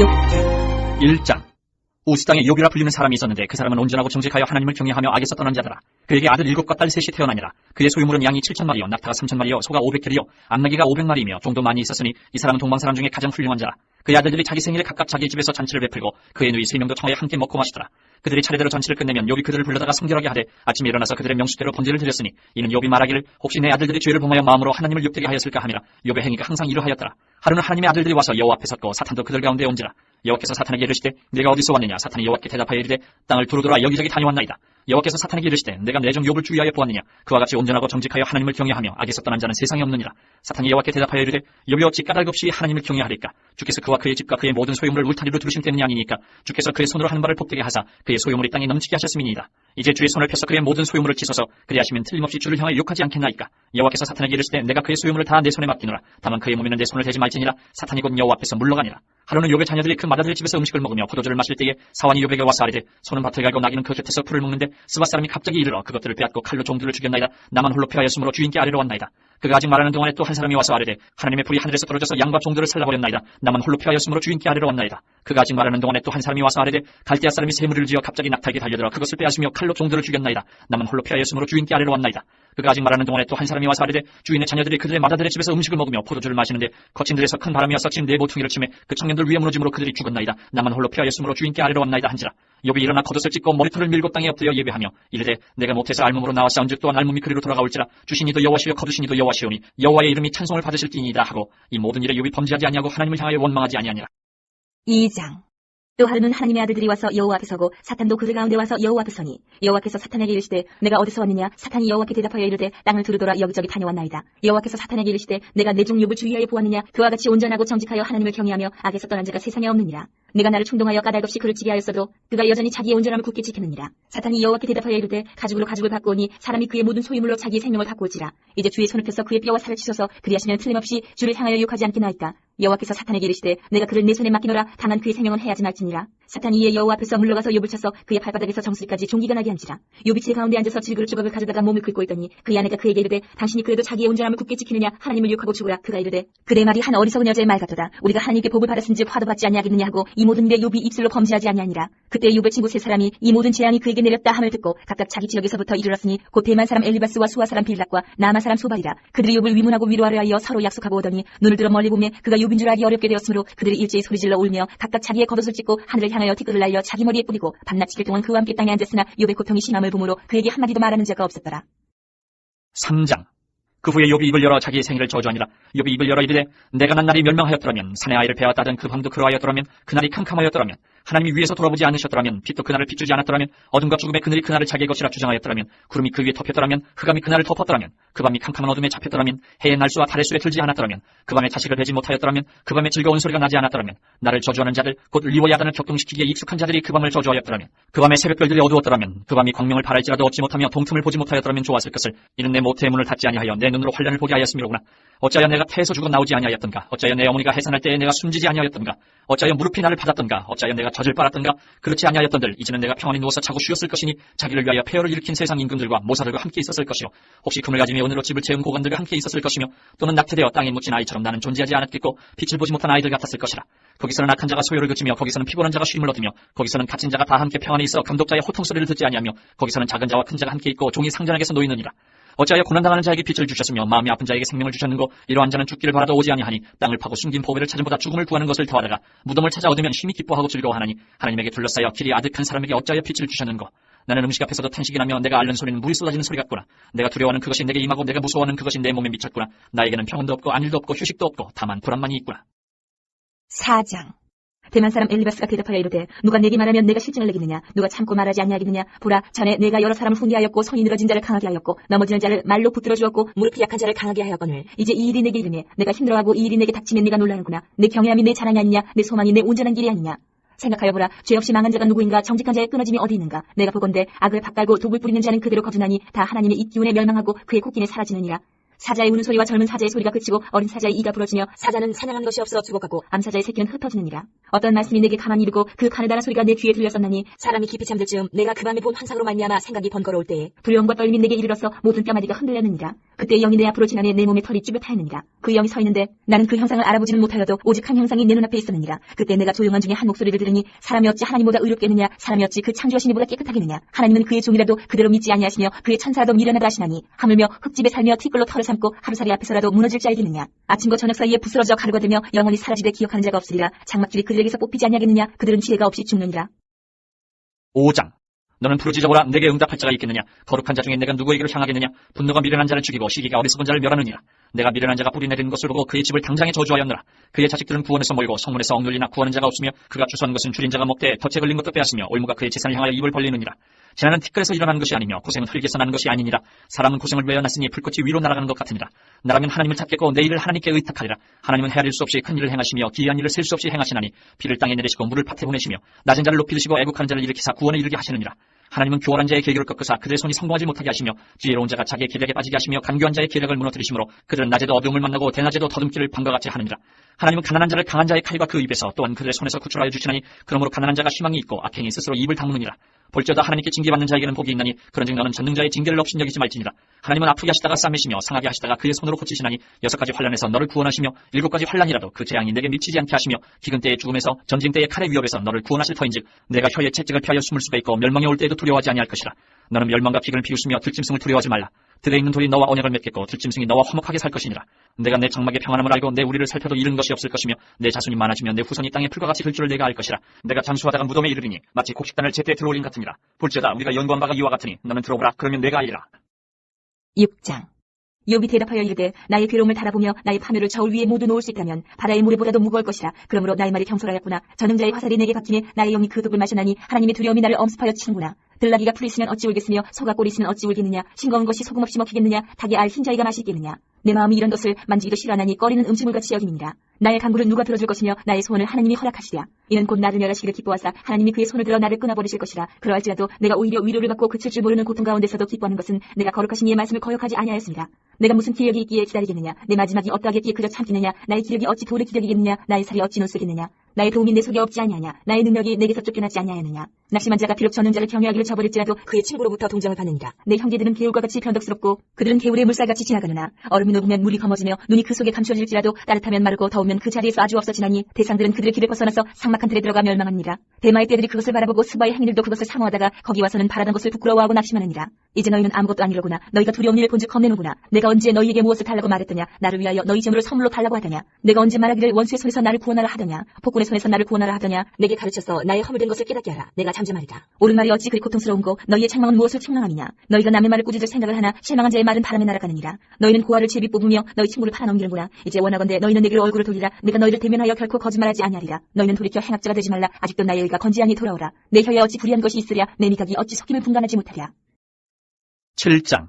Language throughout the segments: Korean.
욥기 1장. 우스 땅에 욥이라 불리는 사람이 있었는데 그 사람은 온전하고 정직하여 하나님을 경외하며 악에서 떠난 자더라. 그에게 아들 7과 딸 3이 태어나니라. 그의 소유물은 양이 7,000마리요 낙타가 3,000마리요 소가 500캐리요 암나귀가 500마리이며 종도 많이 있었으니 이 사람은 동방사람 중에 가장 훌륭한 자라. 그의 아들들이 자기 생일에 각각 자기 집에서 잔치를 베풀고 그의 누이 3명도 청하에 함께 먹고 마시더라. 그들이 차례대로 잔치를 끝내면 욥이 그들을 불러다가 성결하게 하되 아침에 일어나서 그들의 명수대로 번제를 드렸으니 이는 욥이 말하기를 혹시 내 아들들이 죄를 범하여 마음으로 하나님을 욕되게 하였을까 하니라. 욥의 행위가 항상 이러하였더라. 하루는 하나님의 아들들이 와서 여호와 앞에 섰고 사탄도 그들 가운데 온지라. 여호와께서 사탄에게 이르시되 내가 어디서 왔느냐. 사탄이 여호와께 대답하여 이르되 땅을 두루두라 여기저기 다녀왔나이다. 여호와께서 사탄에게 이르시되 내가 내 종 욥을 주의하여 보았느냐. 그와 같이 온전하고 정직하여 하나님을 경외하며 악에서 떠난 자는 세상에 없느니라. 사탄이 여호와께 대답하여 이르되 욥이 어찌 까닭 없이 하나님을 경외하리까. 주께서 그와 그의 집과 그의 모든 소유물을 울타리로 두르심 때문이 아니니까. 주께서 그의 손으로 하는 바를 복되게 하사 그의 소유물이 땅에 넘치게 하셨음이니이다. 이제 주의 손을 펴서 그의 모든 소유물을 치소서. 그리하시면 틀림없이 주를 향하여 욕하지 않겠나이까. 여호와께서 사탄에게 이르시되 내가 그의 소유물을 다 내 손에 맡기노라. 다만 그의 몸에는 내 손을 대지 말지니라. 사탄이 곧 여호와 앞에서 물러가니라. 하루는 욥의 자녀들이 그 맏아들의 집에서 음식을 먹으며 포도주를 마실 때에 사환이 욥에게 와서 아뢰되 소는 밭을 갈고 나귀는 그 곁에서 풀을 먹는데 스밧 사람이 갑자기 이르러 그것들을 빼앗고 칼로 종들을 죽였나이다. 나만 홀로 피하였으므로 주인께 아뢰러 왔나이다. 그가 아직 말하는 동안에 또 한 사람이 와서 아뢰되 하나님의 불이 하늘에서 떨어져서 양과 종들을 살라버렸나이다. 나만 홀로 피하였으므로 주인께 아뢰러 왔나이다. 그가 아직 말하는 동안에 또 한 사람이 와서 아뢰되 갈대아 사람이 샘물을 지어 갑자기 낙타에게 달려들어 그것을 빼앗으며 칼로 종들을 죽였나이다. 나만 홀로 피하였으므로 주인께 아뢰러 왔나이다. 그가 아직 말하는 동안에 또 한 사람이 와서 아뢰되 주인의 자녀들이 그들의 맏아들의 집에서 음식을 먹으며 포도주를 마시는데 거친 들에서 큰 바람이 와서 진 네 모퉁이를 치매 그 청년들 위에 무너짐으로 그들이 죽었나이다. 나만 홀로 피하였으므로 주인께 아뢰러 왔나이다 한지라. 욥이 일어나 겉옷을 찢고 머리털을 밀고 땅에 엎드려 예배하며 이르되 내가 못해서 알몸으로 나와 싸운즉 또한 알몸이 그리로 돌아가올지라. 주신 이도 여호와시요 거두신 이도 여호와시오니 여호와의 이름이 찬송을 받으실지니이다 하고 이 모든 일에 욥이 범죄하지 아니하고 하나님을 향하여 원망하지 아니하니라. 2장. 또 하루는 하나님의 아들들이 와서 여호와 앞에 서고 사탄도 그들 가운데 와서 여호와 앞에 서니 여호와께서 사탄에게 이르시되 내가 어디서 왔느냐. 사탄이 여호와께 대답하여 이르되 땅을 두루돌아 여기저기 다녀왔나이다. 여호와께서 사탄에게 이르시되 내가 내 종 욥을 주의하여 보았느냐. 그와 같이 온전하고 정직하여 하나님을 경외하며 악에서 떠난 자가 세상에 없느니라. 내가 나를 충동하여 까닭 없이 그를 찌게 하였어도 그가 여전히 자기의 온전함을 굳게 지키느니라. 사탄이 여호와께 대답하여 이르되 가죽으로 가죽을 바꾸오니 사람이 그의 모든 소유물로 자기의 생명을 바꾸었지라. 이제 주의 손을 펴서 그의 뼈와 살을 치소서. 그리하시면 틀림없이 주를 향하여 욕하지 않겠나이까. 여호와께서 사탄에게 이르시되 내가 그를 내 손에 맡기노라. 다만 그의 생명은 해하지 말지니라. 사탄이 이에 여호와 앞에서 물러가서 욥을 쳐서 그의 발바닥에서 정수리까지 종기가 나게 한지라. 욥이 제 가운데 앉아서 질그릇 조각을 가져다가 몸을 긁고 있더니 그의 아내가 그에게 이르되 당신이 그래도 자기의 온전함을 굳게 지키느냐. 하나님을 욕하고 죽으라. 그가 이르되 그대 말이 한 어리석은 여자의 말 같도다. 우리가 하나님께 복을 받았은지 화도 받지 아니하겠느냐 하고 이 모든 일에 욥이 입술로 범죄하지 아니하니라. 그때 욥의 친구 세 사람이 이 모든 재앙이 그에게 내렸다 함을 듣고 각각 자기 지역에서부터 이르렀으니 곧 대만 사람 엘리바스와 수아 사람 빌락과 나마 사람 소발이라. 그들이 욥을 위문하고 위로하려 하여 서로 약속하고 오더니 눈을 들어 멀리 보매 그가 욥인 줄 알기 어렵게 되었으므로 그들이 일제히 소리질러 울며 각각 자기의 겉옷을 찢고 하늘을 향하여 티끌을 날려 자기 머리에 뿌리고 밤낮 7일 동안 그와 함께 땅에 앉았으나 욥의 고통이 심함을 보므로 그에게 한마디도 말하는 자가 없었더라. 3장. 그 후에 욥이 입을 열어 자기의 생일을 저주하니라. 욥이 입을 열어 이르되 내가 난 날이 멸망하였더라면 산의 아이를 배웠다던 그 밤도 그러하였더라면 그날이 캄캄하였더라면 하나님이 위에서 돌아보지 않으셨더라면 빛도 그날을 비추지 않았더라면 어둠과 죽음의 그늘이 그날을 자기의 것이라 주장하였더라면 구름이 그 위에 덮였더라면 흑암이 그날을 덮었더라면 그 밤이 캄캄한 어둠에 잡혔더라면 해의 날수와 달의 수에 들지 않았더라면 그 밤에 자식을 배지 못하였더라면 그 밤에 즐거운 소리가 나지 않았더라면 나를 저주하는 자들 곧 리워 야단을 격동시키기에 익숙한 자들이 그 밤을 저주하였더라면 그 밤에 새벽별들이 어두웠더라면 그 밤이 광명을 바랄지라도 얻지 못하며 동틈을 보지 못하였더라면 좋았을 것을. 이는 내 모태의 문을 닫지 아니하여 내 눈으로 환란을 보게 하였음이로구나. 어찌하여 내가 태에서 죽어 나오지 아니하였던가. 어찌하여 내 어머니가 해산할 때에 내가 숨지지 아니하였던가. 어찌하여 무릎이 나를 받았던가. 어찌하여 내가 젖을 빨았던가. 그렇지 아니하였던들 이제는 내가 평안히 누워서 자고 쉬었을 것이니 자기를 위하여 폐허를 일으킨 세상 임금들과 모사들과 함께 있었을 것이요 혹시 금을 가지며 은으로 집을 채운 고관들과 함께 있었을 것이며 또는 낙태되어 땅에 묻힌 아이처럼 나는 존재하지 않았겠고 빛을 보지 못한 아이들 같았을 것이라. 거기서는 악한 자가 소요를 그치며 거기서는 피곤한 자가 쉼을 얻으며 거기서는 갇힌 자가 다 함께 평안히 있어 감독자의 호통소리를 듣지 아니하며 거기서는 작은 자와 큰 자가 함께 있고 종이 상전에게서 놓이느니라. 어찌하여 고난당하는 자에게 빛을 주셨으며 마음이 아픈 자에게 생명을 주셨는고 이러한 자는 죽기를 바라도 오지 아니하니 땅을 파고 숨긴 보배를 찾음보다 죽음을 구하는 것을 더하다가 무덤을 찾아 얻으면 심히 기뻐하고 즐거워하나니 하나님에게 둘러싸여 길이 아득한 사람에게 어찌하여 빛을 주셨는고. 나는 음식 앞에서도 탄식이 나며 내가 앓는 소리는 물이 쏟아지는 소리 같구나. 내가 두려워하는 그것이 내게 임하고 내가 무서워하는 그것이 내 몸에 미쳤구나. 나에게는 평온도 없고 안일도 없고 휴식도 없고 다만 불안만이 있구나. 4장. 대만 사람 엘리바스가 대답하여 이르되 누가 내게 말하면 내가 실증을 내겠느냐. 누가 참고 말하지 아니하겠느냐. 보라 전에 내가 여러 사람을 훈계하였고 손이 늘어진 자를 강하게 하였고 넘어지는 자를 말로 붙들어 주었고 무릎이 약한 자를 강하게 하였거늘 이제 이 일이 내게 이르매 내가 힘들어하고 이 일이 내게 닥치면 네가 놀라는구나. 내 경외함이 내 자랑이 아니냐. 내 소망이 내 온전한 길이 아니냐. 생각하여 보라. 죄 없이 망한 자가 누구인가. 정직한 자의 끊어짐이 어디 있는가. 내가 보건대 악을 밭갈고 독을 뿌리는 자는 그대로 거두나니 다 하나님의 입기운에 멸망하고 그의 콧기에 사라지느니라. 사자의 우는 소리와 젊은 사자의 소리가 그치고 어린 사자의 이가 부러지며 사자는 사냥한 것이 없어 죽어가고 암사자의 새끼는 흩어지느니라. 어떤 말씀이 내게 가만히 이르고 그 가느다란 소리가 내 귀에 들렸었나니 사람이 깊이 잠들 즈음 내가 그 밤에 본 환상으로 말미암아 생각이 번거로울 때에 두려움과 떨림이 내게 이르러서 모든 뼈마디가 흔들렸느니라. 그때 영이 내 앞으로 지나내 내 몸에 털이 쭈뼛하였느니라. 그 영이 서 있는데 나는 그 형상을 알아보지는 못하여도 오직 한 형상이 내 눈앞에 있었느니라. 그때 내가 조용한 중에 한 목소리를 들으니 사람이 어찌 하나님보다 의롭겠느냐, 사람이 어찌 그 창조하신 이보다 깨끗하겠느냐. 하나님은 그의 종이라도 그대로 믿지 아니하시며 그의 천사라도 미련하다 하시나니 하물며 흙집에 살며 티끌로 털을 삼고 하루살이 앞에서라도 무너질 자이겠느냐. 아침과 저녁 사이에 부스러져 가루가 되며 영원히 사라지되 기억하는 자가 없으리라. 장막줄이 그들에게서 뽑히지 아니하겠느냐. 그들은 지혜가 없이 죽느니라. 5장. 너는 부르짖어보라. 내게 응답할 자가 있겠느냐. 거룩한 자 중에 내가 누구에게로 향하겠느냐. 분노가 미련한 자를 죽이고 시기가 어리석은 자를 멸하느니라. 내가 미련한 자가 뿌리 내리는 것을 보고 그의 집을 당장에 저주하였노라. 그의 자식들은 구원에서 멀고 성문에서 억눌리나 구하는 자가 없으며 그가 추수한 것은 줄인 자가 먹되 덫에 걸린 것도 빼앗으며 올무가 그의 재산을 향하여 입을 벌리느니라. 재난은 티끌에서 일어나는 것이 아니며 고생은 흙에서 나는 것이 아니니라. 사람은 고생을 외어놨으니 불꽃이 위로 날아가는 것 같으니라. 나라면 하나님을 찾겠고 내 일을 하나님께 의탁하리라. 하나님은 헤아릴 수 없이 큰 일을 행하시며 기이한 일을 셀 수 없이 행하시나니 비를 땅에 내리시고 물을 밭에 보내시며 낮은 자를 높이 드시고 애국하는 자를 일으키사 구원에 이르게 하시느니라. 하나님은 교활한 자의 계략을 꺾으사 그들의 손이 성공하지 못하게 하시며 지혜로운 자가 자기의 계략에 빠지게 하시며 간교한 자의 계략을 무너뜨리시므로 그들은 낮에도 어려움을 만나고 대낮에도 더듬기를 밤과 같이 하느니라. 하나님은 가난한 자를 강한 자의 칼과 그 입에서 또한 그들의 손에서 구출하여 주시나니 그러므로 가난한 자가 희망이 있고 악행이 스스로 입을 다무느니라. 볼지어다 하나님께 징계받는 자에게는 복이 있나니 그런즉 너는 전능자의 징계를 없인 여기지 말지니라. 하나님은 아프게 하시다가 싸매시며 상하게 하시다가 그의 손으로 고치시나니 6가지 환난에서 너를 구원하시며 7가지 환난이라도 그 재앙이 내게 미치지 않게 하시며 기근 때의 죽음에서 전쟁 때의 칼의 위협에서 너를 구원하실 터인즉 내가 혀의 채찍을 피하여 숨을 수가 있고 멸망이 올 때에도 두려워하지 아니할 것이라. 너는 멸망과 비근을 비웃으며 들짐승을 두려워하지 말라. 들에 있는 돌이 너와 언약을 맺겠고 들짐승이 너와 화목하게 살 것이니라. 내가 내 장막의 평안함을 알고 내 우리를 살펴도 잃은 것이 없을 것이며 내 자손이 많아지면 내 후손이 땅의 풀과 같이 될 줄을 내가 알 것이라. 내가 장수하다가 무덤에 이르리니 마치 곡식단을 제때 들어올린 같으니라. 볼지어다 우리가 연구한 바가 이와 같으니 너는 들어보라. 그러면 내가 알리라. 6장. 욥이 대답하여 이르되 나의 괴로움을 달아보며 나의 파멸을 저울 위에 모두 놓을 수 있다면 바다의 모래보다도 무거울 것이라. 그러므로 나의 말이 경솔하였구나. 전능자의 화살이 내게 박히니 나의 영이 그 독을 마시나니 하나님의 두려움이 나를 엄습하여 치는구나. 들나귀가 풀이 있으면 어찌 울겠으며 소가 꼴이 있으면 어찌 울겠느냐. 싱거운 것이 소금 없이 먹히겠느냐. 닭의 알 흰자위가 맛있겠느냐. 내 마음이 이런 것을 만지기도 싫어하나니 꺼리는 음식물같이 여김이니라. 나의 간구를 누가 들어줄 것이며 나의 소원을 하나님이 허락하시랴. 이는 곧 나를 멸하시기를 기뻐하사 하나님이 그의 손을 들어 나를 끊어버리실 것이라. 그러할지라도 내가 오히려 위로를 받고 그칠 줄 모르는 고통 가운데서도 기뻐하는 것은 내가 거룩하신 이의 말씀을 거역하지 아니하였습니다. 내가 무슨 기력이 있기에 기다리겠느냐. 내 마지막이 어떠하겠기에 그저 참겠느냐. 나의 기력이 어찌 돌의 기력이겠느냐. 나의 살이 어찌 논쓰겠느냐. 나의 도움이 내 속에 없지 아니하냐. 나의 능력이 내게서 쫓겨나지 아니하였느냐. 낙심한 자가 비록 전능자를 경외하기를 저버릴지라도 그의 친구로부터 동정을 받느니라. 내 형제들은 개울과 같이 변덕스럽고 그들은 개울의 물살같이 지나가느나. 얼음이 녹으면 물이 검어지며 눈이 그 속에 감춰질지라도 따뜻하면 마르고 더우면 그 자리에서 아주 없어지나니 대상들은 그들의 길을 벗어나서 삭막한 틀에 들어가 멸망합니다. 대마의 떼들이 그것을 바라보고 스바의 행인들도 그것을 사모하다가 거기 와서는 바라던 것을 부끄러워하고 낙심하느니라. 이제 너희는 아무것도 아니로구나. 너희가 두려운 일을 본즉 겁내는구나. 내가 언제 너희에게 무엇을 달라고 말했더냐. 나를 위하여 너희 재물을 선물로 달라고 하더냐. 내가 언제 말하기를 원수의 손에서 나를 구원하라 하더냐. 폭군의 손에서 나를 구원하라 하더냐. 내게 가르쳐서 나의 허물된 것을 깨닫게 하라. 내가 잠잠하리라. 옳은 말이 어찌 그리 고통스러운고 너희의 책망은 무엇을 책망함이냐. 너희가 남의 말을 꾸짖을 생각을 하나 실망한 자의 말은 바람에 날아가느니라. 너희는 고아를 제비 뽑으며 너희 친구를 팔아넘기는구나. 이제 원하건대 너희는 내게로 얼굴을 돌리라. 내가 너희를 대면하여 결코 거짓말하지 아니하리라. 너희는 돌이켜 행악자가 되지 말라. 아직도 나의 의가 건지하니 돌아오라. 내 혀에 어찌 불의한 것이 있으랴. 내 미각이 어찌 섞임을 분간하지 못하랴. 7장.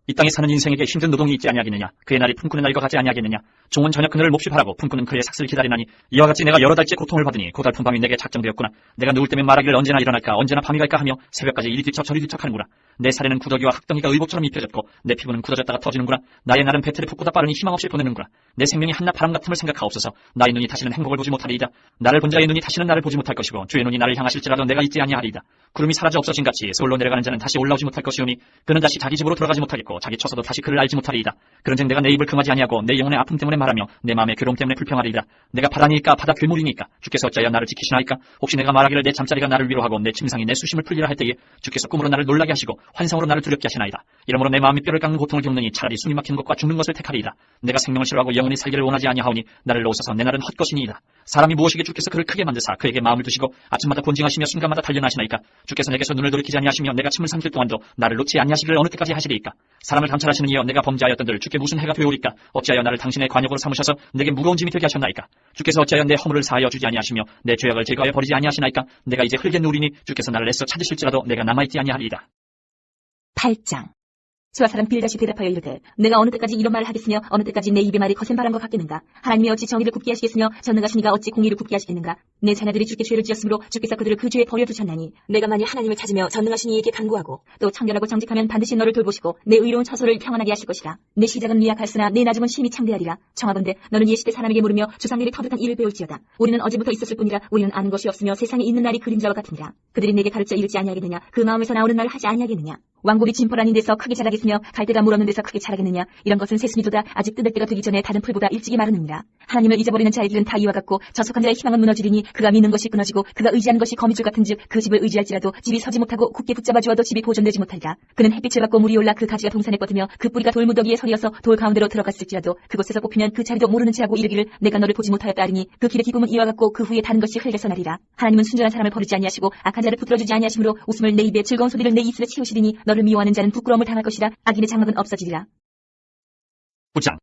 이 땅에 사는 인생에게 힘든 노동이 있지 아니하겠느냐. 그의 날이 품꾸는 날과 같지 아니하겠느냐. 종은 저녁 그늘을 몹시 바라고 품꾸는 그의 삭슬을 기다리나니 이와 같이 내가 여러 달째 고통을 받으니 고달픈 밤이 내게 작정되었구나. 내가 누울 때면 말하기를 언제나 일어날까 언제나 밤이 갈까 하며 새벽까지 이리 뒤척 저리 뒤척하는구나. 내 살에는 구더기와 흙덩이가 의복처럼 입혀졌고 내 피부는 굳어졌다가 터지는구나. 나의 날은 배틀에 붓보다 빠르니 희망없이 보내는구나. 내 생명이 한낱 바람 같음을 생각하옵소서. 나의 눈이 다시는 행복을 보지 못하리이다. 나를 본 자의 눈이 다시는 나를 보지 못할 것이고 주의 눈이 나를 향하실지라도 내가 있지 아니하리이다. 구름이 사라져 없어진 같이 서울로 내려가는 자는 다시 올라오지 못할 것이오니 그는 다시 자기 집으로 들어가지 못하겠고 자기 처소도 다시 그를 알지 못하리이다. 그런즉 내가 내 입을 금하지 아니하고 내 영혼의 아픔 때문에 말하며 내 마음의 괴로움 때문에 불평하리이다. 내가 바다니까 바다 괴물이니까 주께서 어찌하여 나를 지키시나이까. 혹시 내가 말하기를 내 잠자리가 나를 위로하고 내 침상이 내 수심을 풀리라 할 때에 주께서 꿈으로 나를 놀라게 하시고 환상으로 나를 두렵게 하시나이다. 이러므로 내 마음이 뼈를 깎는 고통을 겪느니 차라리 숨이 막히는 것과 죽는 것을 택하리이다. 내가 생명을 싫어하고 영원히 살기를 원하지 아니하오니 나를 놓으소서. 내 날은 헛것이니이다. 사람이 무엇이게 주께서 그를 크게 만드사 그에게 마음을 두시고 아침마다 곤징하시며 순간마다 단련하시나이까. 주께서 내게서 눈을 돌이키지 아니하시며 내가 침을 삼킬 동안도 나를 놓지 아니하시기를 어느 때까지 하시리이까. 사람을 감찰하시는 이여 내가 범죄하였던들 주께 무슨 해가 되오리까. 어찌하여 나를 당신의 관역으로 삼으셔서 내게 무거운 짐이 되게 하셨나이까. 주께서 어찌하여 내 허물을 사하여 주지 아니하시며 내 죄악을 제거하여 버리지 아니하시나이까. 내가 이제 흙에 누리니 주께서 나를 애써 찾으실지라도 내가 남아있지 아니하리이다. 8장. 수아 사람 빌닷이 대답하여 이르되 내가 어느 때까지 이런 말을 하겠으며 어느 때까지 내 입의 말이 거센 바람과 같겠는가. 하나님이 어찌 정의를 굽게 하시겠으며 전능하신 이가 어찌 공의를 굽게 하시겠는가. 내 자녀들이 주께 죄를 지었으므로 주께서 그들을 그 죄에 버려두셨나니 내가 만일 하나님을 찾으며 전능하신 이에게 간구하고 또 청결하고 정직하면 반드시 너를 돌보시고 내 의로운 처소를 평안하게 하실 것이라. 내 시작은 미약할으나 내 나중은 심히 창대하리라. 청하건대 너는 옛시대 사람에게 물으며 조상들이 터득한 일을 배울지어다. 우리는 어제부터 있었을 뿐이라 우리는 아는 것이 없으며 세상에 있는 날이 그림자와 같으니라. 그들이 내게 가르쳐 이르지 아니하겠느냐. 그 마음에서 나오는 말을 하지 아니하겠느냐. 왕국이 진벌 아닌 데서 크게 자라겠으며 갈대가 물없는 데서 크게 자라겠느냐. 이런 것은 새순이도다 아직 뜯을 때가 되기 전에 닫은 풀보다 일찍이 마르느니라. 하나님을 잊어버리는 자의 길은 다 이와 같고 저속한 자의 희망은 무너지리니 그가 믿는 것이 끊어지고 그가 의지하는 것이 거미줄 같은즉 그 집을 의지할지라도 집이 서지 못하고 굳게 붙잡아 주어도 집이 보존되지 못하리라. 그는 햇빛을 받고 물이 올라 그 가지가 동산에 뻗으며 그 뿌리가 돌무더기에 서리어서 돌 가운데로 들어갔을지라도 그곳에서 뽑히면 그 자리도 모르는 채하고 이르기를 내가 너를 보지 못하였다 하리니 그 길의 기쁨은 이와 같고 그 후에 다른 것이 흙에서 나리라. 하나님은 순전한 사람을 버리지 아니하시고 악한 자를 붙들어주지 아니하심으로 웃음을 내 입에 즐거운 소리를 내 입술에 채우시리니 너를 미워하는 자는 부끄러움을 당할 것이라. 악인의 장막은 없어지리라. 9장.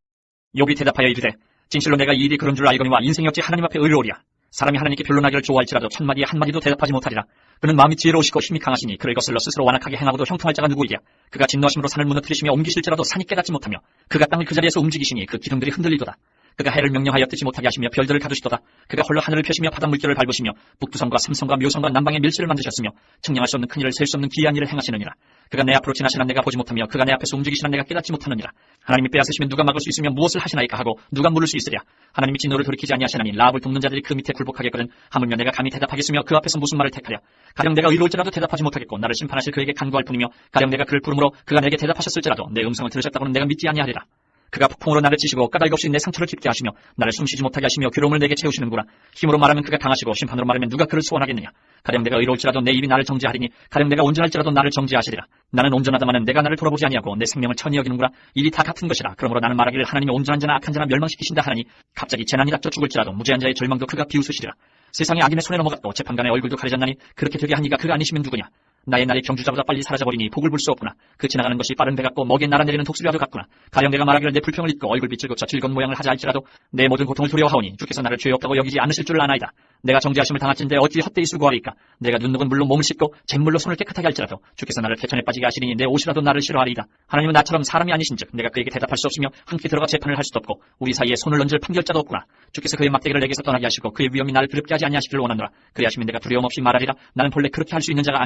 욥이 대답하여 이르되 진실로 내가 이 일이 그런 줄 알거니와 인생이 어찌 하나님 앞에 의로우랴. 사람이 하나님께 변론하기를 좋아할지라도 천마디에 한마디도 대답하지 못하리라. 그는 마음이 지혜로우시고 힘이 강하시니 그를 거슬러 스스로 완악하게 행하고도 형통할 자가 누구이랴. 그가 진노하심으로 산을 무너뜨리시며 옮기실지라도 산이 깨닫지 못하며 그가 땅을 그 자리에서 움직이시니 그 기둥들이 흔들리도다. 그가 해를 명령하여 뜨지 못하게 하시며 별들을 가두시도다. 그가 홀로 하늘을 펴시며 바다 물결을 밟으시며 북두성과 삼성과 묘성과 남방의 밀실을 만드셨으며 측량할 수 없는 큰 일을 셀 수 없는 기이한 일을 행하시느니라. 그가 내 앞으로 지나시나 내가 보지 못하며 그가 내 앞에서 움직이시나 내가 깨닫지 못하느니라. 하나님이 빼앗으시면 누가 막을 수 있으며 무엇을 하시나이까 하고 누가 물을 수 있으랴. 하나님이 진노를 돌이키지 아니하시나니 라합을 돕는 자들이 그 밑에 굴복하겠거든. 하물며 내가 감히 대답하겠으며 그 앞에서 무슨 말을 택하랴. 가령 내가 의로울지라도 대답하지 못하겠고 나를 심판하실 그에게 간구할 뿐이며 가령 내가 그를 부르므로 그가 내게 대답하셨을지라도 내 음성을 들으셨다고는 내가 믿지 아니하리라. 그가 폭풍으로 나를 치시고 까닭없이 내 상처를 깊게 하시며 나를 숨쉬지 못하게 하시며 괴로움을 내게 채우시는구나. 힘으로 말하면 그가 강하시고 심판으로 말하면 누가 그를 소원하겠느냐. 가령 내가 의로울지라도 내 입이 나를 정죄하리니 가령 내가 온전할지라도 나를 정죄하시리라. 나는 온전하다마는 내가 나를 돌아보지 아니하고 내 생명을 천히 여기는구나. 일이 다 같은 것이라. 그러므로 나는 말하기를 하나님이 온전한 자나 악한 자나 멸망시키신다 하나니 갑자기 재난이 닥쳐 죽을지라도 무죄한 자의 절망도 그가 비웃으시리라. 세상이 악인의 손에 넘어갔고 재판관의 얼굴도 가려졌나니 그렇게 되게 한 이가 그가 아니시면 누구냐. 나의 날이 경주자보다 빨리 사라져버리니 복을 볼 수 없구나. 그 지나가는 것이 빠른 배 같고 먹에 날아내리는 독수리와도 같구나. 가령 내가 말하기를 내 불평을 잊고 얼굴빛을 고쳐 즐거운 모양을 하자 할지라도 내 모든 고통을 두려워하오니 주께서 나를 죄 없다고 여기지 않으실 줄을 아나이다. 내가 정죄하심을 당할진데 어찌 헛되이 수고하리까. 내가 눈녹은 물로 몸을 씻고 잿물로 손을 깨끗하게 할지라도 주께서 나를 태천에 빠지게 하시리니 내 옷이라도 나를 싫어하리이다. 하나님은 나처럼 사람이 아니신즉 내가 그에게 대답할 수 없으며 함께 들어가 재판을 할 수도 없고 우리 사이에 손을 얹을 판결자도 없구나. 주께서 그의 막대기를 내게서 떠나게 하시고 그의 위험이 나를 두렵게 하지 아니하시기를 원하노라. 그리하시면 내가 두려움 없이 말하리라. 나는 본래 그렇게 할 수 있는 자가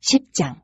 10장.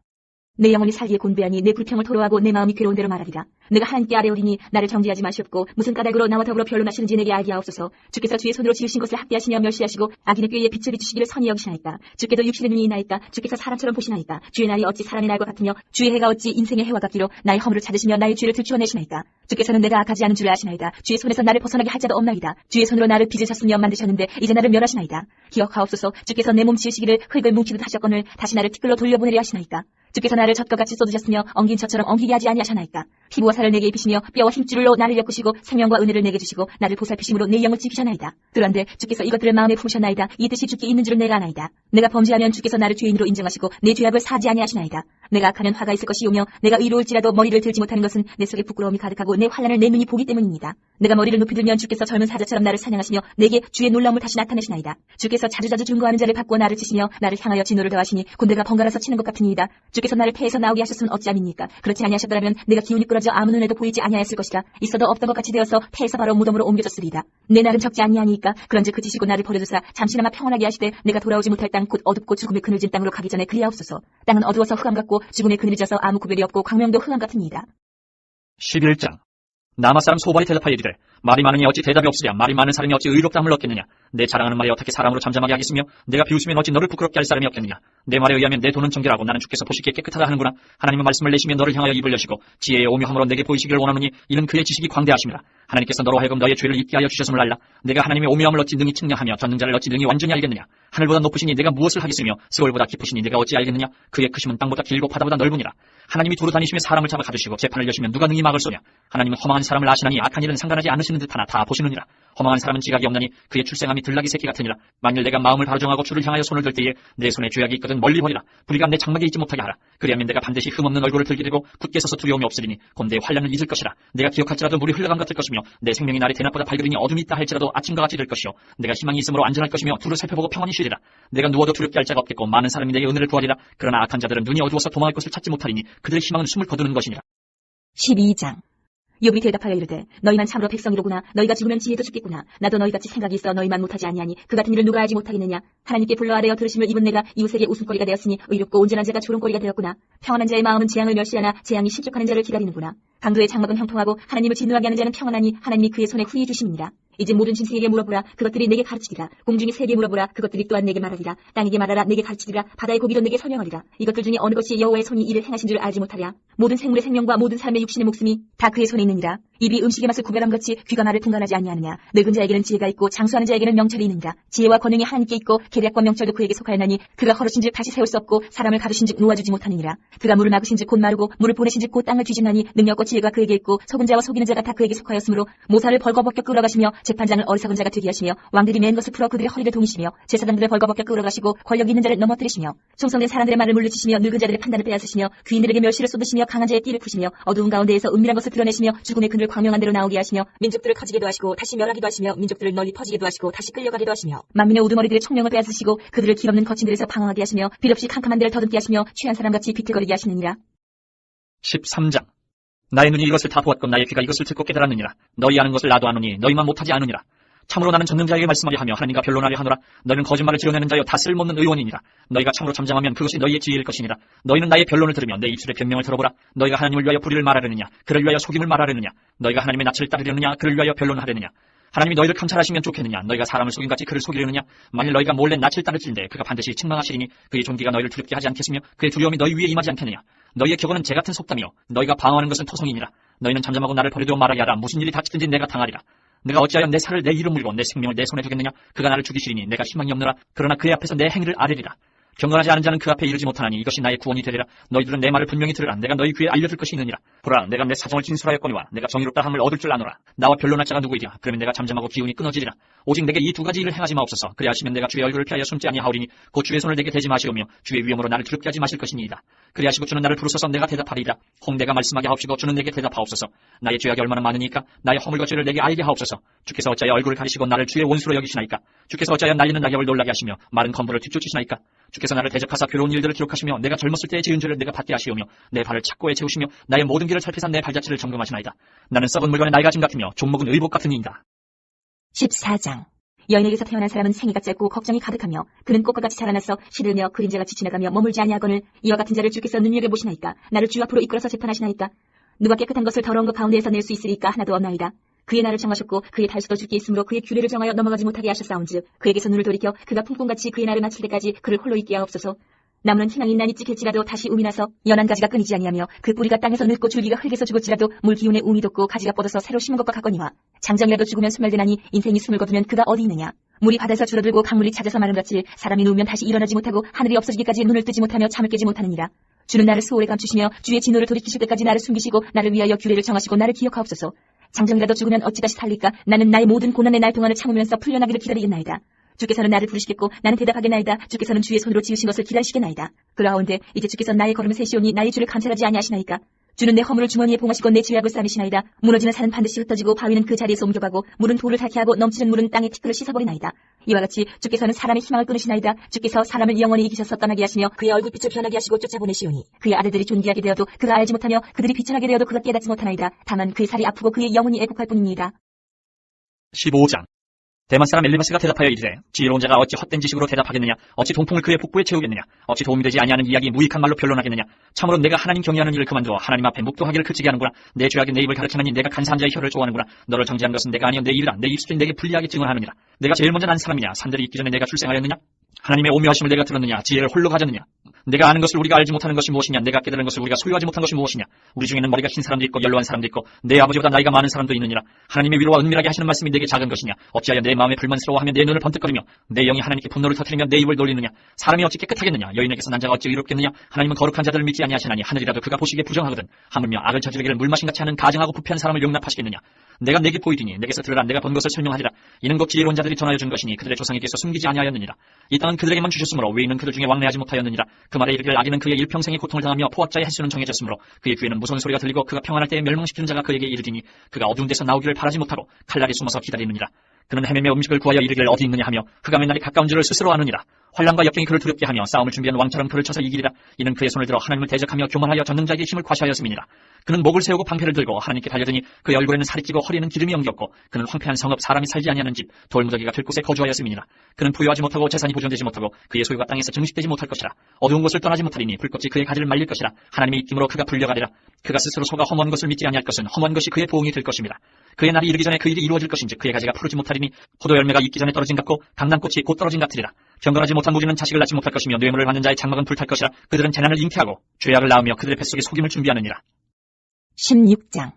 내 영혼이 살기에 곤배하니 내 불평을 토로하고 내 마음이 괴로운 대로 말하리라. 내가 하나님께 아뢰오리니 나를 정죄하지 마시옵고 무슨 까닭으로 나와 더불어 변론하시는지 내게 알게 하옵소서. 주께서 주의 손으로 지으신 것을 학대하시며 멸시하시고 악인의 꾀에 빛을 비추시기를 선히 여기시나이까. 주께도 육신의 눈이 있나이까. 주께서 사람처럼 보시나이까. 주의 날이 어찌 사람의 날과 같으며 주의 해가 어찌 인생의 해와 같기로 나의 허물을 찾으시며 나의 죄를 들추어내시나이까. 주께서는 내가 악하지 않은 줄을 아시나이다. 주의 손에서 나를 벗어나게 할 자도 없나이다. 주의 손으로 나를 빚으셨으며 만드셨는데 이제 나를 멸하시나이다. 기억하옵소서. 주께서 내 몸 지으시기를 흙을 뭉치듯 하셨거늘 다시 나를 티끌로 돌려보내려 하시나이까. 주께서 나를 젖과 같이 쏟으셨으며 엉긴 젖처럼 엉키게 하지 아니하셨나이까. 피부와 살을 내게 입히시며 뼈와 힘줄로 나를 엮으시고 생명과 은혜를 내게 주시고 나를 보살피심으로 내 영을 지키셨나이다. 그런데 주께서 이것들을 마음에 품으셨나이다. 이 뜻이 주께 있는 줄은 내가 아나이다. 내가 범죄하면 주께서 나를 죄인으로 인정하시고 내 죄악을 사지 아니하시나이다. 내가 악하면 화가 있을 것이오며 내가 의로울지라도 머리를 들지 못하는 것은 내 속에 부끄러움이 가득하고 내 환난을 내 눈이 보기 때문입니다. 내가 머리를 높이 들면 주께서 젊은 사자처럼 나를 사냥하시며 내게 주의 놀라움을 다시 나타내시나이다. 주께서 자주자주 중거하는 자를 바꾸어 나를 치시며 나를 향하여 진노를 더하시니 곤대가 번갈아서 치는 것 같으니이다. 주께서 나를 폐에서 나오게 하셨으면 어찌함입니까? 그렇지 아니하셨더라면 내가 기운이 끌어져 아무 눈에도 보이지 아니하였을 것이라. 있어도 없던 것 같이 되어서 폐에서 바로 무덤으로 옮겨졌으리이다. 내 날은 적지 아니하니까. 그런즉 그치시고 나를 버려두사 잠시나마 평안하게 하시되 내가 돌아오지 못할 땅 곧 어둡고 죽음의 그늘진 땅으로 가기 전에 그리하옵소서. 땅은 어두워서 흑암 같고 죽음의 그늘이 져서 아무 구별이 없고 광명도 흑암 같으니이다. 11장. 남아 사람 소발이 대답하여 이르되 말이 많으니 어찌 대답이 없으랴. 말이 많은 사람이 어찌 의롭다함을 얻겠느냐. 내 자랑하는 말이 어떻게 사람으로 잠잠하게 하겠으며 내가 비웃으면 어찌 너를 부끄럽게 할 사람이 없겠느냐. 내 말에 의하면 내 돈은 정결하고 나는 주께서 보시기에 깨끗하다 하는구나. 하나님은 말씀을 내시며 너를 향하여 입을 여시고 지혜의 오묘함으로 내게 보이시기를 원하노니 이는 그의 지식이 광대하심이라. 하나님께서 너로 하여금 너의 죄를 잊게 하여 주셨음을 알라. 내가 하나님의 오묘함을 어찌 능히 측량하며 전능자를 어찌 능히 완전히 알겠느냐. 하늘보다 높으시니 내가 무엇을 하겠으며 스월보다 깊으시니 내가 어찌 알겠느냐. 그의 크심은 땅보다 길고 바다보다 넓으니라. 하나님이 두루 다니시며 사람을 잡아 가두시고 재판을 여시면 누가 능히 막을 소냐. 하나님은 허망한 사람을 아시나니 악한 일은 상관하지 않으시는 듯하나 다 보시느니라. 허망한 사람은 지각이 없나니 그의 출생함이 들나귀 새끼 같으니라. 만일 내가 마음을 바로 정하고 주를 향하여 손을 들 때에 내 손에 죄악이 있거든 멀리 버리라. 불의가 내 장막에 있지 못하게 하라. 그리하면 내가 반드시 흠없는 얼굴을 들게 되고 굳게 서서 두려움이 없으리니 곤대의 환란을 잊을 것이라. 내가 기억할지라도 물이 흘러감 같을 것이며 내 생명이 날이 대낮보다 밝으리니 어둠이 있다 할지라도 아침과 같이 될 것이요 내가 희망이 있으므로 안전할 것이며 두루 살펴보고 평안히 쉬리라. 내가 누워도 두렵게 할 자가 없겠고 많은 사람이 내게 은혜를 구하리라. 그러나 악한 자들은 눈이 어두워서 도망할 곳을 찾지 못하리니 그들의 희망은 숨을 거두는 것이니라. 12장. 욥이 대답하여 이르되 너희만 참으로 백성이로구나. 너희가 죽으면 지혜도 죽겠구나. 나도 너희같이 생각이 있어 너희만 못하지 아니하니 그 같은 일을 누가 하지 못하겠느냐. 하나님께 불러 아뢰어 들으심을 입은 내가 이웃에게 웃음거리가 되었으니 의롭고 온전한 자가 조롱거리가 되었구나. 평안한 자의 마음은 재앙을 멸시하나 재앙이 실족하는 자를 기다리는구나. 강도의 장막은 형통하고 하나님을 진노하게 하는 자는 평안하니 하나님이 그의 손에 후히 주심이니라. 이제 모든 짐승에게 물어보라. 그것들이 내게 가르치리라. 공중의 새에게 물어보라. 그것들이 또한 내게 말하리라. 땅에게 말하라. 내게 가르치리라. 바다의 고기도 내게 설명하리라. 이것들 중에 어느 것이 여호와의 손이 이를 행하신 줄 알지 못하랴. 모든 생물의 생명과 모든 사람의 육신의 목숨이 다 그의 손에 있느니라. 입이 음식의 맛을 구별함같이 귀가 말을 분간하지 아니하느냐. 늙은 자에게는 지혜가 있고 장수하는 자에게는 명철이 있느니라. 지혜와 권능이 하나님께 있고 계략과 명철도 그에게 속하였나니 그가 걸으신즉 다시 세울 수 없고 사람을 가두신즉 놓아주지 못하느니라. 그가 물을 막으신즉 곧 마르고 물을 보내신즉 곧 땅을 뒤집나니 능력과 지혜가 그에게 있고 속은 자와 속이는 자가 다 그에게 속하였으므로 모사를 벌거벗겨 끌어가시며 재판장을 어리석은 자가 되게 하시며 왕들이 맨 것을 풀어 그들의 허리를 동이시며 제사장들을 벌거벗겨 끌어가시고 권력 있는 자를 넘어뜨리시며 충성된 사람들의 말을 물리치시며 늙은 자들의 판단을 빼앗으시며 귀인들에게 멸시를 쏟으시며 강한 자의 띠를 푸시며 어두운 가운데에서 은밀한 것을 드러내시며 죽음의 그늘 광명한 대로 나오게 하시며 민족들을 커지게도 하시고 다시 멸하기도 하시며 민족들을 널리 퍼지게도 하시고 다시 끌려가기도 하시며 만민의 우두머리들의 총명을 빼앗으시고 그들을 길없는 거친들에서 방황하게 하시며 필없이 캄캄한 데를 더듬게 하시며 취한 사람같이 비틀거리게 하시느니라. 13장. 나의 눈이 이것을 다 보았고 나의 귀가 이것을 듣고 깨달았느니라. 너희 아는 것을 나도 아노니 너희만 못하지 않으니라. 참으로 나는 전능자에게 말씀하려 하며 하나님과 변론하려 하노라. 너희는 거짓말을 지어내는 자여 다 쓸모없는 의원이니라. 너희가 참으로 잠잠하면 그것이 너희의 지혜일 것이니라. 너희는 나의 변론을 들으며 내 입술의 변명을 들어보라. 너희가 하나님을 위하여 불의를 말하려느냐 그를 위하여 속임을 말하려느냐. 너희가 하나님의 낯을 따르려느냐 그를 위하여 변론하려느냐. 하나님이 너희를 감찰하시면 좋겠느냐. 너희가 사람을 속임같이 그를 속이려느냐. 만일 너희가 몰래 낯을 따를진대 그가 반드시 책망하시리니 그의 존귀가 너희를 두렵게 하지 않겠으며 그의 두려움이 너희 위에 임하지 않겠느냐. 너희의 격언은 재같은 속담이요 너희가 방어하는 것은 토성이니라. 너희는 잠잠하고 나를 버리도 말하게 하라. 무슨 일이 닥치든지 내가 당하리라. 내가 어찌하여 내 살을 내 이로 물고 내 생명을 내 손에 두겠느냐. 그가 나를 죽이시리니 내가 희망이 없노라. 그러나 그의 앞에서 내 행위를 아뢰리라. 경건하지 않은 자는 그 앞에 이르지 못하나니 이것이 나의 구원이 되리라. 너희들은 내 말을 분명히 들으라. 내가 너희 귀에 알려줄 것이 있느니라. 보라, 내가 내 사정을 진술하였거니와 내가 정의롭다 함을 얻을 줄 아노라. 나와 변론할 자가 누구이랴. 그러면 내가 잠잠하고 기운이 끊어지리라. 오직 내게 이 두 가지 일을 행하지 마옵소서. 그리하시면 내가 주의 얼굴을 피하여 숨지 아니하오리니 곧 주의 손을 내게 대지 마시오며 주의 위엄으로 나를 두렵게 하지 마실 것이니이다. 그리하시고 주는 나를 부르소서. 내가 대답하리이다. 혹 내가 말씀하게 하옵시고 주는 내게 대답하옵소서. 나의 죄악이 얼마나 많으니까 나의 허물과 죄를 내게 알게 하옵소서. 주께서 어찌하여 얼굴을 가리시고 나를 주의 원수로 여기시나이까. 주께서 어찌하여 날리는 낙엽을 놀라게 하시며 마른 건물을 뒤쫓으시나이까. 주께서 나를 대적하사 괴로운 일들을 기록하시며 내가 젊었을 때의 지은 죄를 내가 받게 하시오며 내 발을 착고에 채우시며 나의 모든 길을 살피사 내 발자취를 점검하시나이다. 나는 썩은 물건의 낡아짐 같으며 좀먹은 의복 같은 이이다. 14장. 여인에게서 태어난 사람은 생애가 짧고 걱정이 가득하며 그는 꽃과 같이 자라나서 시들며 그림자가 지나가며 머물지 아니하거늘 이와 같은 자를 주께서 눈여겨보시나이까. 나를 주 앞으로 이끌어서 재판하시나이까. 누가 깨끗한 것을 더러운 것 가운데에서 낼 수 있으리까. 하나도 없나이다. 그의 날을 정하셨고 그의 달수도 주께 있으므로 그의 규례를 정하여 넘어가지 못하게 하셨사온즉 그에게서 눈을 돌이켜 그가 품꾼같이 그의 날을 마칠 때까지 그를 홀로 있게 하옵소서. 나무는 희망이 있나니 찍힐지라도 다시 움이 나서 연한 가지가 끊이지 아니하며 그 뿌리가 땅에서 늙고 줄기가 흙에서 죽을지라도 물 기운에 움이 돋고 가지가 뻗어서 새로 심은 것과 같거니와 장정이라도 죽으면 소멸되나니 인생이 숨을 거두면 그가 어디 있느냐. 물이 바다에서 줄어들고 강물이 찾아서 마름같이 사람이 누우면 다시 일어나지 못하고 하늘이 없어지기까지 눈을 뜨지 못하며 잠을 깨지 못하느니라. 주는 나를 수월에 감추시며 주의 진노를 돌이키실 때까지 나를 숨기시고 나를 위하여 규례를 정하시고 나를 기억하옵소서. 장정이라도 죽으면 어찌 다시 살릴까. 나는 나의 모든 고난의 날 동안을 참으면서 풀려나기를 기다리겠나이다. 주께서는 나를 부르시겠고 나는 대답하겠나이다. 주께서는 주의 손으로 지으신 것을 기다리시겠나이다. 그러하온데 이제 주께서 나의 걸음을 세시오니 나의 주를 감찰하지 아니하시나이까. 주는 내 허물을 주머니에 봉하시고 내 죄악을 싸매시나이다. 무너지는 산은 반드시 흩어지고 바위는 그 자리에서 옮겨가고 물은 돌을 닳게 하고 넘치는 물은 땅의 티끌을 씻어버리나이다. 이와 같이 주께서는 사람의 희망을 끊으시나이다. 주께서 사람을 영원히 이기셔서 떠나게 하시며 그의 얼굴빛을 변하게 하시고 쫓아보내시오니 그의 아들들이 존귀하게 되어도 그가 알지 못하며 그들이 비천하게 되어도 그가 깨닫지 못하나이다. 다만 그의 살이 아프고 그의 영혼이 애곡할 뿐이니이다. 15장. 대만 사람 엘리바스가 대답하여 이르되 지혜로운 자가 어찌 헛된 지식으로 대답하겠느냐. 어찌 동풍을 그의 복부에 채우겠느냐. 어찌 도움이 되지 아니하는 이야기 무익한 말로 변론하겠느냐. 참으로 내가 하나님 경외하는 일을 그만두어 하나님 앞에 묵도하기를 그치게 하는구나. 내 죄악이 내 입을 가르치나니 내가 간사한 자의 혀를 좋아하는구나. 너를 정죄한 것은 내가 아니여 내 입이라. 내 입술이 내게 불리하게 증언하느니라. 내가 제일 먼저 난 사람이냐. 산들이 있기 전에 내가 출생하였느냐. 하나님의 오묘하심을 내가 들었느냐. 지혜를 홀로 가졌느냐. 내가 아는 것을 우리가 알지 못하는 것이 무엇이냐. 내가 깨달은 것을 우리가 소유하지 못한 것이 무엇이냐. 우리 중에는 머리가 흰 사람도 있고 연로한 사람도 있고 내 아버지보다 나이가 많은 사람도 있느니라. 하나님의 위로와 은밀하게 하시는 말씀이 내게 작은 것이냐. 어찌하여 내 마음에 불만스러워하며 내 눈을 번뜩거리며 내 영이 하나님께 분노를 터뜨리며 내 입을 놀리느냐. 사람이 어찌 깨끗하겠느냐. 여인에게서 난 자가 어찌 의롭겠느냐. 하나님은 거룩한 자들을 믿지 아니하시나니 하늘이라도 그가 보시기에 부정하거든. 하물며 악을 저지르기를 물마신같이 하는 가증하고 부패한 사람을 용납하시겠느냐. 내가 내게 보이리니 내게서 들으라. 내가 본 것을 설명하리라. 이는 곧 지혜로운 자들이 전하여 준 것이니 그들의 조상에게서 숨기지 아니하였느니라. 이 땅은 그들에게만 주셨으므로 외인은 그들 중에 왕래하지 못하였느니라. 그 말에 이르기를 악인은 그의 일평생의 고통을 당하며 포악자의 횟수는 정해졌으므로 그의 귀에는 무서운 소리가 들리고 그가 평안할 때에 멸망시키는 자가 그에게 이르리니 그가 어두운 데서 나오기를 바라지 못하고 칼날에 숨어서 기다리느니라. 그는 헤매며 음식을 구하여 이르기를 어디 있느냐 하며 그가 맨날이 가까운 줄을 스스로 아느니라. 환란과 역경이 그를 두렵게 하며 싸움을 준비한 왕처럼 그를 쳐서 이기리라. 이는 그의 손을 들어 하나님을 대적하며 교만하여 전능자에게 힘을 과시하였음이니라. 그는 목을 세우고 방패를 들고 하나님께 달려드니 그의 얼굴에는 살이 찌고 허리에는 기름이 엉겼고 그는 황폐한 성읍 사람이 살지 아니하는 집 돌무더기가 될 곳에 거주하였음이니라. 그는 부유하지 못하고 재산이 보존되지 못하고 그의 소유가 땅에서 증식되지 못할 것이라. 어두운 곳을 떠나지 못하리니 불꽃이 그의 가지를 말릴 것이라. 하나님의 입김으로 그가 불려가리라. 그가 스스로 속아 험한 것을 믿지 아니할 것은 험한 것이 그의 보응이 될 것입니다. 그의 날이 이르기 전에 그 일이 이루어질 것인지 그의 가지가 푸르지 못하리니 포도 열매가 익기 전에 떨어진 같고 감람꽃이 곧 떨어진 같으리라. 경건하지 못한 무리는 자식을 낳지 못할 것이며 뇌물을 받는 자의 장막은 불탈 것이라. 그들은 재난을 잉태하고 죄악을 낳으며 그들의 뱃속에 속임을 준비하느니라. 16장.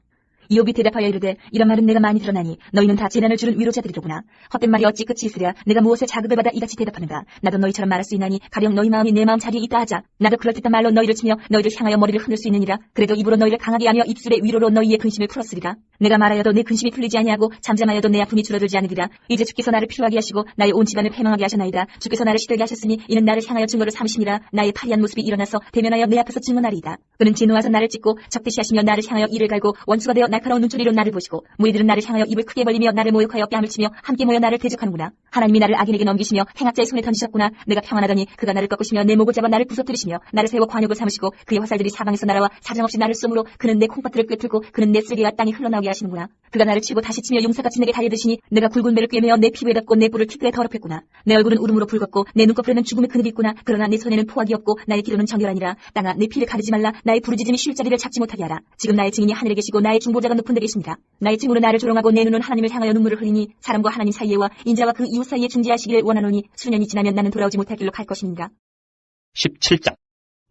이욥이 대답하여 이르되 이런 말은 내가 많이 들었나니 너희는 다 재난을 주는 위로자들이로구나. 헛된 말이 어찌 끝이 있으랴. 내가 무엇에 자극을 받아 이같이 대답하는가. 나도 너희처럼 말할 수 있나니 가령 너희 마음이 내 마음 자리에 있다 하자. 나도 그럴듯한 말로 너희를 치며 너희를 향하여 머리를 흔들 수 있느니라. 그래도 입으로 너희를 강하게 하며 입술의 위로로 너희의 근심을 풀었으리라. 내가 말하여도 내 근심이 풀리지 아니하고 잠잠하여도 내 아픔이 줄어들지 않으리라. 이제 주께서 나를 피로하게 하시고 나의 온 집안을 패망하게 하셨나이다. 주께서 나를 시들게 하셨으니 이는 나를 향하여 증거를 삼으시니라. 나의 파리한 모습이 일어나서 대면하여 내 앞에서 증언하리이다. 그는 진노하사 나를 찢고 적대시 하시며 나를 향하여 이를 갈고 원수가 되어 날카로운 눈초리로 나를 보시고 무리들은 나를 향하여 입을 크게 벌리며 나를 모욕하여 뺨을 치며 함께 모여 나를 대적하는구나. 하나님이 나를 악인에게 넘기시며 행악자의 손에 던지셨구나. 내가 평안하더니 그가 나를 꺾으시며 내 목을 잡아 나를 부서뜨리시며 나를 세워 관역을 삼으시고 그의 화살들이 사방에서 날아와 사정없이 나를 쏘므로 그는 내 콩팥들을 꿰뚫고 그는 내 쓸개와 땅이 흘러나오게 하시는구나. 그가 나를 치고 다시 치며 용사같이 내게 달려드시니 내가 굵은 배를 꿰매어 내 피부에 덮고 내 뿔을 티끌에 더럽혔구나. 내 얼굴은 울음으로 붉었고 내 눈꺼풀에는 죽음의 그늘이 있구나. 그러나 내 손에는 포악이 없고 나의 기로는 정결하니라. 땅아 내 피를 가르지 말라. 나의 부르짖음이 쉴 자리를 찾지 못하게 하라. 지금 나의 증인이 하늘에 계시고 나의 중보자가 높은 데 계십니다. 나의 증으로 나를 조롱하고 내 눈은 하나님을 향하여 눈물을 흘리니 사람과 하나님 사이에와 인자와 그 이웃 사이에 중재하시기를 원하노니 수년이 지나면 나는 돌아오지 못할 길로 갈 것이니라. 17장.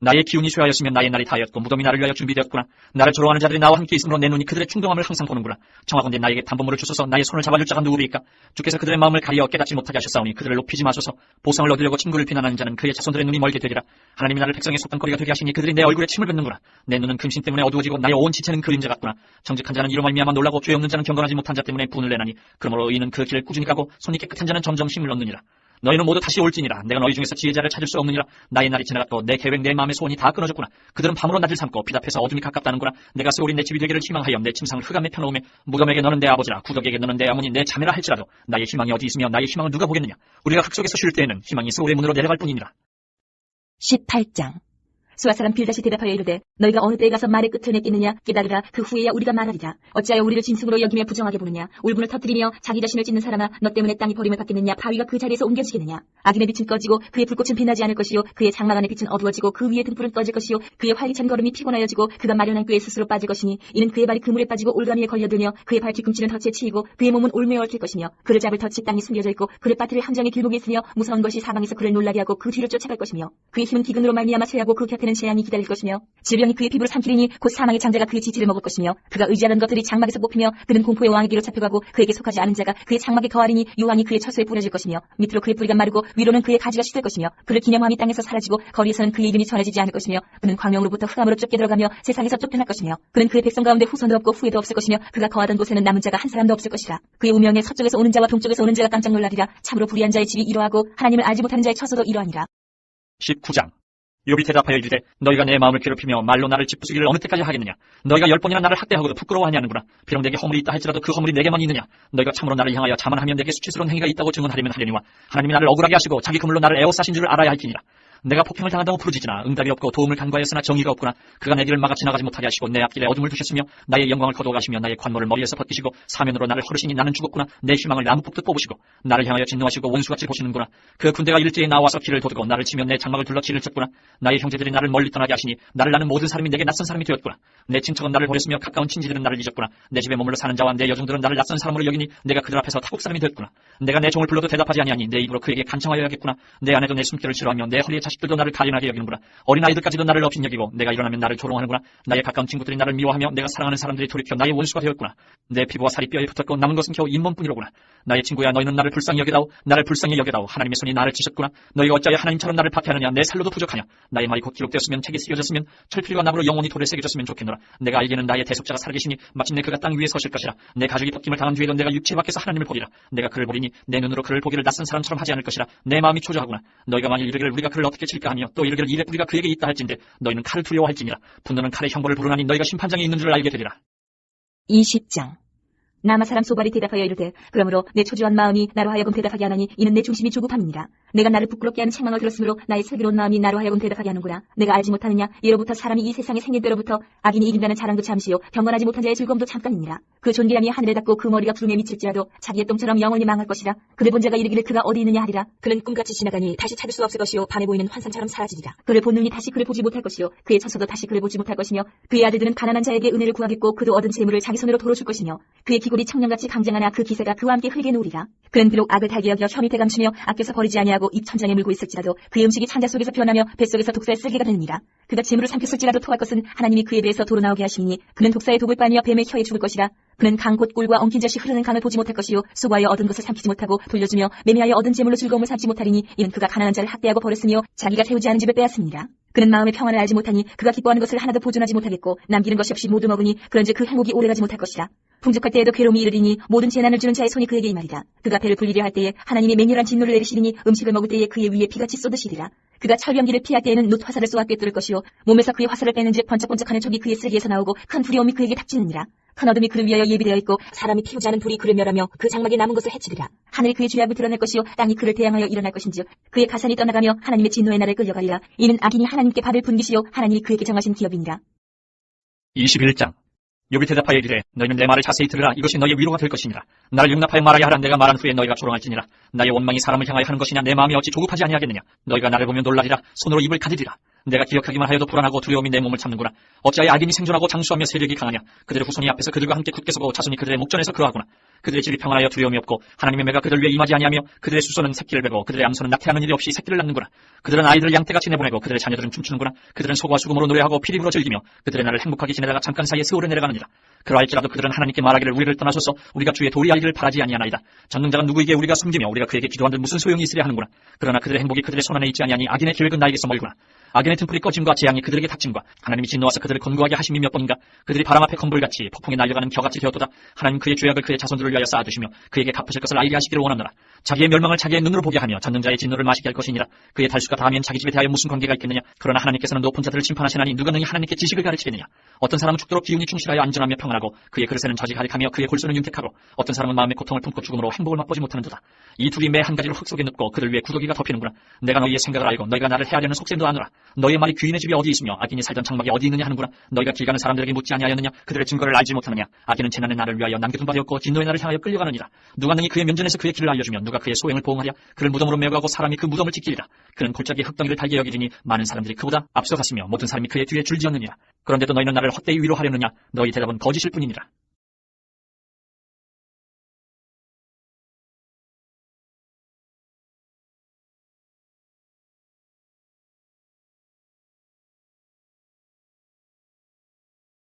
나의 기운이 쇠하였으면 나의 날이 다하였고 무덤이 나를 위하여 준비되었구나. 나를 조롱하는 자들이 나와 함께 있으므로 내 눈이 그들의 충동함을 항상 보는구나. 청하건대 나에게 담보물을 주소서. 나의 손을 잡아줄 자가 누구리까. 주께서 그들의 마음을 가리어 깨닫지 못하게 하셨사오니 그들을 높이지 마소서. 보상을 얻으려고 친구를 비난하는 자는 그의 자손들의 눈이 멀게 되리라. 하나님이 나를 백성의 속담거리가 되게 하시니 그들이 내 얼굴에 침을 뱉는구나. 내 눈은 근심 때문에 어두워지고 나의 온 지체는 그림자 같구나. 정직한 자는 이로 말미암아 놀라고 죄 없는 자는 경건하지 못한 자 때문에 분을 내나니 그러므로 의인은 그 길을 꾸준히 가고 손이 깨끗한 자는 점점 힘을 얻느니라. 너희는 모두 다시 올지니라. 내가 너희 중에서 지혜자를 찾을 수 없느니라. 나의 날이 지나갔고 내 계획 내 마음의 소원이 다 끊어졌구나. 그들은 밤으로 낮을 삼고 빛 앞에서 어둠이 가깝다는구나. 내가 세월이 내 집이 되기를 희망하여 내 침상을 흑암에 펴놓으며 무덤에게 너는 내 아버지라 구덕에게 너는 내 어머니 내 자매라 할지라도 나의 희망이 어디 있으며 나의 희망을 누가 보겠느냐. 우리가 흙 속에서 쉴 때에는 희망이 세월의 문으로 내려갈 뿐이니라. 18장. 수아 사람 빌닷이 대답하여 이르되 너희가 어느 때에 가서 말의 끝을 맺겠느냐. 깨달으라. 그 후에야 우리가 말하리라. 어찌하여 우리를 짐승으로 여기며 부정하게 보느냐. 울분을 터뜨리며 자기 자신을 찢는 사람아 너 때문에 땅이 버림을 받겠느냐. 바위가 그 자리에서 옮겨지겠느냐. 악인의 빛은 꺼지고 그의 불꽃은 빛나지 않을 것이요 그의 장막 안의 빛은 어두워지고 그 위에 등불은 꺼질 것이요 그의 활기찬 걸음이 피곤하여지고 그가 마련한 꾀에 스스로 빠질 것이니 이는 그의 발이 그물에 빠지고 올가미에 걸려들며 그의 발 뒤꿈치는 덫에 치이고 그의 몸은 올무에 얽힐 것이며 그를 잡을 덫이 땅에 숨겨져 있고 그를 빠뜨릴 함정의 길목에 있으며 무서운 것이 사방에서 그를 놀라게 하고 그 뒤를 쫓아갈 것이며 그의 힘은 기근으로 말미암아 쇠하고 그 곁에는 재앙이 기다릴 것이며 질병이 그의 피부를 삼키리니 곧 사망의 장자가 그의 지체를 먹을 것이며 그가 의지하는 것들이 장막에서 뽑히며 그는 공포의 왕에게로 잡혀가고 그에게 속하지 않은 자가 그의 장막에 거하리니 유황이 그의 처소에 뿌려질 것이며 밑으로 그의 뿌리가 마르고 위로는 그의 가지가 시들 것이며 그를 기념함이 땅에서 사라지고 거리에서는 그의 이름이 전해지지 않을 것이며 그는 광명으로부터 흑암으로 쫓겨 들어가며 세상에서 쫓겨날 것이며 그는 그의 백성 가운데 후손도 없고 후회도 없을 것이며 그가 거하던 곳에는 남은 자가 한 사람도 없을 것이라. 그의 우명에 서쪽에서 오는 자와 동쪽에서 오는 자가 깜짝 놀라리라. 참으로 불의한 자의 집이 이러하고 하나님을 알지 못하는 자의 처소도 이러하니라. 19장. 욥이 대답하여 이르되 너희가 내 마음을 괴롭히며 말로 나를 짓부수기를 어느 때까지 하겠느냐. 너희가 10번이나 나를 학대하고도 부끄러워하냐는구나. 비록 내게 허물이 있다 할지라도 그 허물이 내게만 있느냐. 너희가 참으로 나를 향하여 자만하며 내게 수치스러운 행위가 있다고 증언하려면 하려니와 하나님이 나를 억울하게 하시고 자기 그물로 나를 에워싸신 줄을 알아야 할지니라. 내가 폭행을 당한다고 부르짖으나 응답이 없고 도움을 간구하였으나 정의가 없구나. 그가 내 길을 막아 지나가지 못하게 하시고 내 앞길에 어둠을 두셨으며 나의 영광을 거두어 가시며 나의 관모를 머리에서 벗기시고 사면으로 나를 허르시니 나는 죽었구나. 내 희망을 나무 뽑듯 뽑으시고 나를 향하여 진노하시고 원수같이 보시는구나. 그 군대가 일제히 나와서 길을 도두고 나를 치며 내 장막을 둘러 길을 쳤구나. 나의 형제들이 나를 멀리 떠나게 하시니 나를 아는 모든 사람이 내게 낯선 사람이 되었구나. 내 친척은 나를 버렸으며 가까운 친지들은 나를 잊었구나. 내 집에 머물러 사는 자와 내 여종들은 나를 낯선 사람으로 여기니 내가 그들 앞에서 타국 사람이 되었구나. 내가 내 종을 불러도 대답하지 아니하니 내 입으로 그에게 간청하여야겠구나. 내 아내도 내 숨결을 싫어하며 내 허리의 자식들도 나를 가련하게 여기는구나. 어린아이들까지도 나를 업신여기고 내가 일어나면 나를 조롱하는구나. 나의 가까운 친구들이 나를 미워하며 내가 사랑하는 사람들이 돌이켜 나의 원수가 되었구나. 내 피부와 살이 뼈에 붙었고 남은 것은 겨우 잇몸뿐이로구나. 나의 친구야 너희는 나를 불쌍히 여겨다오. 나를 불쌍히 여겨다오. 하나님의 손이 나를 치셨구나. 너희가 어찌하여 하나님처럼 나를 박해하느냐. 내 살로도 부족하냐. 나의 말이 곧 기록되었으면 책에 쓰여졌으면 철필과 나무로 영원히 돌에 새겨졌으면 좋겠노라. 내가 알기는 나의 대속자가 살아계시니 마침내 그가 땅 위에 서실 것이라. 내 가족이 벗김을 당한 뒤에도 내가 육체 밖에서 하나님을 보리라. 내가 그를 보리니 내 눈으로 그를 보기를 낯선 사람처럼 하지 않을 것이라. 내 마음이 초조하구나. 너희가 만일 이르기를 우리가 그를 어떻게 칠까 하며 또 이르기를 이래 뿌리가 그에게 있다 할진대 너희는 칼을 두려워할지니라. 분노는 칼의 형벌을 부르나니 너희가 심판장에 있는 줄 알게 되리라. 20장. 나마 사람 소발이 대답하여 이르되 그러므로 내 초조한 마음이 나로 하여금 대답하게 하나니 이는 내 중심이 조급함이니라. 내가 나를 부끄럽게 하는 책망을 들었으므로 나의 슬기로운 마음이 나로 하여금 대답하게 하는구나. 내가 알지 못하느냐. 예로부터 사람이 이 세상에 생긴 때로부터 악인이 이긴다는 자랑도 잠시요 경건하지 못한 자의 즐거움도 잠깐이니라. 그 존귀함이 하늘에 닿고 그 머리가 구름에 미칠지라도 자기의 똥처럼 영원히 망할 것이라. 그를 본 자가 이르기를 그가 어디 있느냐 하리라. 그는 꿈같이 지나가니 다시 찾을 수 없을 것이요 밤에 보이는 환상처럼 사라지리라. 그를 본 눈이 다시 그를 보지 못할 것이요 그의 처소도 다시 그를 보지 못할 것이며 그의 아들들은 가난한 자에게 은혜를 구하겠고 그도 얻은 재물을 자기 손으로 돌어줄 것이며 그의 기골이 청년같이 강장하나 그 기세가 그와 함께 흘게 놓으리라. 그는 비록 악을 달게 여겨 혀 밑에 감추며 아껴서 버리지 아니하고 입 천장에 물고 있을지라도 그의 음식이 창자 속에서 변하며 뱃속에서 독사의 쓸개가 되느니라. 그가 재물을 삼켰을지라도 토할 것은 하나님이 그의 배에서 도로 나오게 하시니 그는 독사의 독을 빨며 뱀의 혀에 죽을 것이라. 그는 강 곧 꿀과 엉킨 젖이 흐르는 강을 보지 못할 것이요 수고하여 얻은 것을 삼키지 못하고 돌려주며 매매하여 얻은 재물로 즐거움을 삼지 못하리니 이는 그가 가난한 자를 학대하고 버렸으며 자기가 세우지 않은 집을 빼앗습니다. 그는 마음의 평안을 알지 못하니 그가 기뻐하는 것을 하나도 보존하지 못하겠고 남기는 것이 없이 모두 먹으니 그런즉 그 행복이 오래가지 못할 것이라. 풍족할 때에도 괴로움이 이르리니 모든 재난을 주는 자의 손이 그에게 임하리라. 그가 배를 불리려 할 때에 하나님이 맹렬한 진노를 내리시리니 음식을 먹을 때에 그의 위에 피같이 쏟으시리라. 그가 철병기를 피할 때에는 놋 화살을 쏘아 꿰뚫을 것이요 몸에서 그의 화살을 빼는즉 번쩍번쩍하는 촉이 그의 쓸개에서 나오고 큰 두려움이 그에게 닥치느니라. 큰 어둠이 그를 위하여 예비되어 있고 사람이 피우지 않은 불이 그를 멸하며 그 장막에 남은 것을 해치리라. 하늘이 그의 죄악을 드러낼 것이요 땅이 그를 대항하여 일어날 것인지요 그의 가산이 떠나가며 하나님의 진노의 날에 끌려가리라. 이는 악인이 하나님께 받을 분깃이요 하나님이 그에게 정하신 기업이니라. 21장. 욥이 대답하여 이르되 너희는 내 말을 자세히 들으라. 이것이 너희의 위로가 될 것이니라. 나를 용납하여 말하게 하라. 내가 말한 후에 너희가 조롱할지니라. 나의 원망이 사람을 향하여 하는 것이냐. 내 마음이 어찌 조급하지 아니하겠느냐. 너희가 나를 보면 놀라리라. 손으로 입을 가리리라. 내가 기억하기만 하여도 불안하고 두려움이 내 몸을 참는구나. 어찌하여 악인이 생존하고 장수하며 세력이 강하냐. 그들의 후손이 앞에서 그들과 함께 굳게 서고 자손이 그들의 목전에서 그하구나. 그들의 집이 평안하여 두려움이 없고 하나님의 매가 그들 위에 임하지 아니하며 그들의 수소는 새끼를 베고 그들의 암소는 낙태하는 일이 없이 새끼를 낳는구나. 그들은 아이들을 양떼같이 내보내고 그들의 자녀들은 춤추는구나. 그들은 소과 수금으로 노래하고 피리부로 즐기며 그들의 날을 행복하게 지내다가 잠깐 사이에 세월을 내려가느니라. 그러할지라도 그들은 하나님께 말하기를 우리를 떠나소서. 우리가 주의 도리하기를 바라지 아니하나이다. 전능자가 누구에게 우리가 숨기며 우리가 그에게 기도한들 무슨 소용이 있으랴 하는구나. 그러나 그들의 행복이 그들의 손안에 있지 아니하니 악인의 계획은 나에게서 멀구나. 악인의 등불이 꺼짐과 재앙이 그들에게 닥침과 하나님이 진노하사 그들을 권고하게 하심이 몇 번인가. 그들이 바람 앞에 건불같이 폭풍에 날려가는 겨같이 되었도다. 하나님 그의 죄악을 그의 자손들을 위하여 쌓아두시며 그에게 갚으실 것을 알게 하시기를 원하노라. 자기의 멸망을 자기의 눈으로 보게 하며 전능자의 진노를 마시게 할 것이니라. 그의 달수가 다하면 자기 집에 대하여 무슨 관계가 있겠느냐. 그러나 하나님께서는 높은 자들을 심판하시나니 누가 능히 하나님께 지식을 가르치겠느냐. 어떤 사람은 죽도록 기운이 충실하여 안전하며 평안하고 그의 그릇에는 젖이 가득하며 그의 골수는 윤택하고 어떤 사람은 마음의 고통을 품고 죽음으로 행복을 맛보지 못하는도다. 이 둘이 매 한 가지로 흙 속에 눕고 그들 위에 구더기가 덮이는구나. 내가 너희의 생각을 알고 너희가 나를 헤아려는 속셈도 아노라. 너희의 말이 귀인의 집이 어디 있으며 악인이 살던 장막이 어디 있느냐 하는구나. 너희가 길 가는 사람들에게 묻지 아니하였느냐. 그들의 증거를 알지 못하느냐. 악인은 재난의 날을 위하여 남겨둔 바 되었고 진노의 날을 향하여 끌려가느니라. 누가 능히 그의 면전에서 그의 길을 알려주며 누가 그의 소행을 보응하랴. 그를 무덤으로 메고가고 사람이 그 무덤을 지키리라. 그는 골짜기의 흙덩이를 달게 여기리니 많은 사람들이 그보다 앞서갔으며 모든 사람이 그의 뒤에 줄지었느니라. 그런데도 너희는 나를 헛되이 위로하려느냐. 너희 대답은 거짓일 뿐이니라.